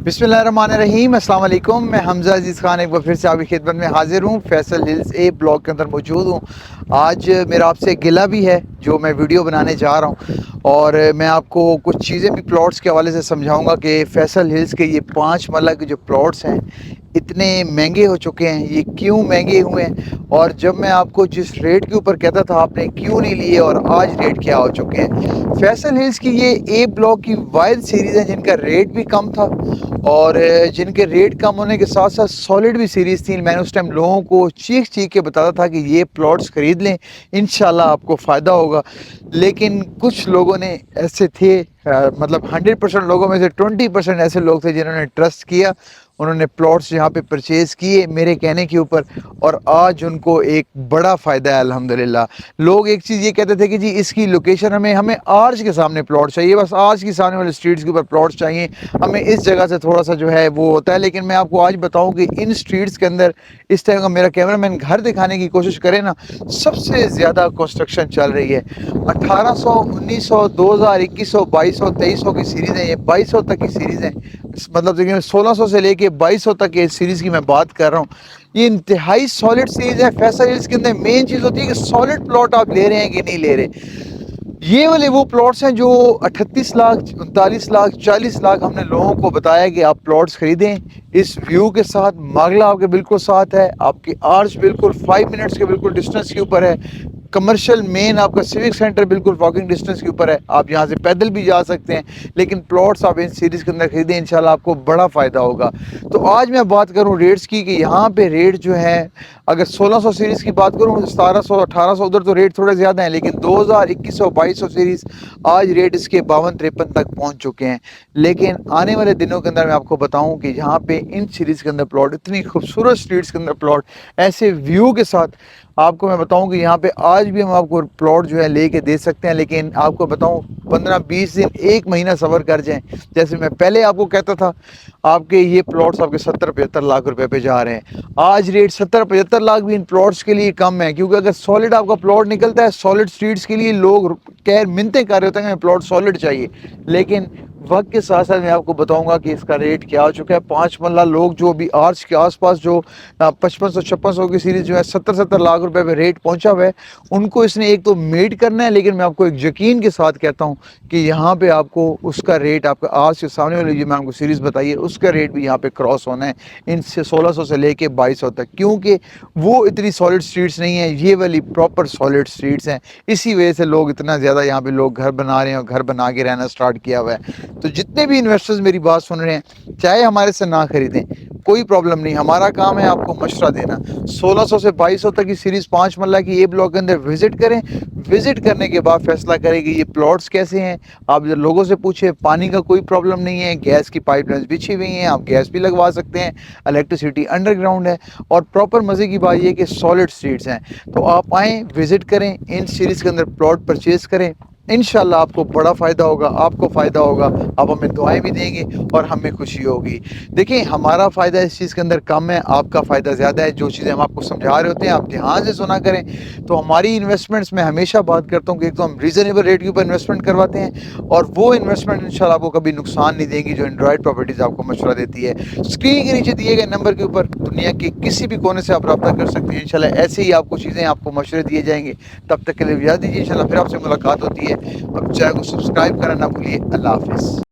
बिस्मिल्लाहिर्रहमानिर्रहीम, अस्सलाम वालेकुम। मैं हमजा अजीज़ खान एक बार फिर से आपकी खिदमत में हाजिर हूँ। फैसल हिल्स ए ब्लॉक के अंदर मौजूद हूँ। आज मेरा आपसे गिला भी है जो मैं वीडियो बनाने जा रहा हूँ, और मैं आपको कुछ चीज़ें भी प्लॉट्स के हवाले से समझाऊंगा कि फैसल हिल्स के ये 5 मरला के जो प्लॉट्स हैं इतने महंगे हो चुके हैं, ये क्यों महंगे हुए हैं, और जब मैं आपको जिस रेट के ऊपर कहता था आपने क्यों नहीं लिए, और आज रेट क्या हो चुके हैं। फैसल हिल्स की ये ए ब्लॉक की वाइल्ड सीरीज़ है जिनका रेट भी कम था, और जिनके रेट कम होने के साथ साथ सॉलिड भी सीरीज़ थी। मैंने उस टाइम लोगों को चीख चीख के बताता था कि ये प्लॉट्स ख़रीद लें, इंशाल्लाह आपको फ़ायदा होगा। लेकिन कुछ लोगों ने ऐसे थे, मतलब 100% लोगों में से 20% ऐसे लोग थे जिन्होंने ट्रस्ट किया, उन्होंने प्लॉट्स यहाँ पे परचेज़ किए मेरे कहने के ऊपर, और आज उनको एक बड़ा फ़ायदा है अल्हम्दुलिल्लाह। लोग एक चीज़ ये कहते थे कि जी इसकी लोकेशन हमें आर्च के सामने प्लॉट चाहिए, बस आर्च के सामने वाले स्ट्रीट्स के ऊपर प्लॉट्स चाहिए, हमें इस जगह से थोड़ा सा जो है वो होता है। लेकिन मैं आपको आज बताऊँ कि इन स्ट्रीट्स के अंदर इस टाइम का मेरा कैमरामैन घर दिखाने की कोशिश करे ना, सबसे ज़्यादा कंस्ट्रक्शन चल रही है। 1800, 1900, 2000, 2100, 2200, 2300 की सीरीज़ है, ये 2200 तक की सीरीज़ है। मतलब देखिए 1600 से लेके 2200 तक के सीरीज़ की मैं बात कर रहा हूँ। ये इंतहाई सॉलिड सीरीज़ है। फैसल हिल्स के अंदर मेन चीज़ होती है कि सॉलिड प्लॉट आप ले रहे हैं कि नहीं ले रहे। ये वाले वो प्लॉट्स हैं जो 38 लाख, 39 लाख, 40 लाख हमने लोगों को बताया कि आप प्लॉट्स खरीदें इस व्यू के साथ। मागला आपके बिल्कुल साथ है, आपकी आर्च बिल्कुल 5 मिनट्स के बिल्कुल डिस्टेंस के ऊपर है, कमर्शियल मेन आपका सिविक सेंटर बिल्कुल वॉकिंग डिस्टेंस के ऊपर है, आप यहाँ से पैदल भी जा सकते हैं। लेकिन प्लॉट्स आप इन सीरीज़ के अंदर खरीदें, इंशाल्लाह आपको बड़ा फ़ायदा होगा। तो आज मैं बात करूँ रेट्स की कि यहाँ पे रेट जो है, अगर 1600 सीरीज़ की बात करूँ, 1700, 1800 उधर तो रेट थोड़े ज़्यादा हैं, लेकिन 2000, 2100, 2200 सीरीज़ आज रेट इसके 52-53 तक पहुँच चुके हैं। लेकिन आने वाले दिनों के अंदर मैं आपको बताऊँ कि यहाँ पे इन सीरीज़ के अंदर प्लॉट, इतनी खूबसूरत स्ट्रीट्स के अंदर प्लॉट, ऐसे व्यू के साथ, आपको मैं बताऊं कि यहाँ पे आज भी हम आपको प्लॉट जो है लेके दे सकते हैं। लेकिन आपको बताऊं 15-20 दिन, एक महीना सब्र कर जाएं। जैसे मैं पहले आपको कहता था आपके ये प्लॉट्स आपके 70-75 लाख रुपए पे जा रहे हैं, आज रेट 70-75 लाख भी इन प्लॉट्स के लिए कम है। क्योंकि अगर सॉलिड आपका प्लॉट निकलता है, सॉलिड स्ट्रीट्स के लिए लोग कह मिन्नतें कर रहे होते हैं कि प्लॉट सॉलिड चाहिए। लेकिन वक्त के साथ साथ मैं आपको बताऊंगा कि इसका रेट क्या हो चुका है। 5 मरला लोग जो भी आर्च के आसपास जो 5500-5600 की सीरीज़ जो है 70-70 लाख रुपए पे रेट पहुंचा हुआ है, उनको इसने एक तो मेट करना है। लेकिन मैं आपको एक यकीन के साथ कहता हूं कि यहाँ पे आपको उसका रेट, आपका आर्च के सामने वाली जो मैं आपको सीरीज़ बताइए उसका रेट भी यहाँ पे क्रॉस होना है, इनसे 1600 से लेके 2200 तक। क्योंकि वो इतनी सॉलिड स्ट्रीट्स नहीं है, ये वाली प्रॉपर सॉलिड स्ट्रीट्स हैं। इसी वजह से लोग इतना ज़्यादा यहाँ पे लोग घर बना रहे हैं और घर बना के रहना स्टार्ट किया हुआ है। तो जितने भी इन्वेस्टर्स मेरी बात सुन रहे हैं, चाहे हमारे से ना खरीदें, कोई प्रॉब्लम नहीं, हमारा काम है आपको मशवरा देना। 1600 से 2200 तक की सीरीज़ 5 मरला की ए ब्लॉक के अंदर विजिट करें। विजिट करने के बाद फैसला करें कि ये प्लॉट्स कैसे हैं। आप लोगों से पूछे, पानी का कोई प्रॉब्लम नहीं है, गैस की पाइपलाइन बिछी हुई हैं, आप गैस भी लगवा सकते हैं, इलेक्ट्रिसिटी अंडरग्राउंड है, और प्रॉपर मज़े की बात ये कि सॉलिड स्ट्रीट्स हैं। तो आप आएँ, विजिट करें, इन सीरीज़ के अंदर प्लॉट परचेज़ करें, इंशाल्लाह आपको बड़ा फ़ायदा होगा, आपको फ़ायदा होगा, आप हमें दुआएं भी देंगे और हमें खुशी होगी। देखिए हमारा फ़ायदा इस चीज़ के अंदर कम है, आपका फ़ायदा ज़्यादा है। जो चीज़ें हम आपको समझा रहे होते हैं आप ध्यान से सुना करें। तो हमारी इन्वेस्टमेंट्स में हमेशा बात करता हूँ कि एक तो हम रीज़नेबल रेट के ऊपर इन्वेस्टमेंट करवाते हैं, और वो इन्वेस्टमेंट इंशाल्लाह आपको कभी नुकसान नहीं देंगी जो एंड्रॉयड प्रॉपर्टीज़ आपको मशवरा देती है। स्क्रीन के नीचे दिए गए नंबर के ऊपर दुनिया के किसी भी कोने से आप रब्ता कर सकते हैं। इंशाल्लाह ऐसे ही आपको चीज़ें, आपको मशवरे दिए जाएंगे। तब तक के लिए इजाज़त दीजिए, इंशाल्लाह फिर आपसे मुलाकात होती है। अब चैनल को सब्सक्राइब करना ना भूलिए। अल्लाह हाफिज़।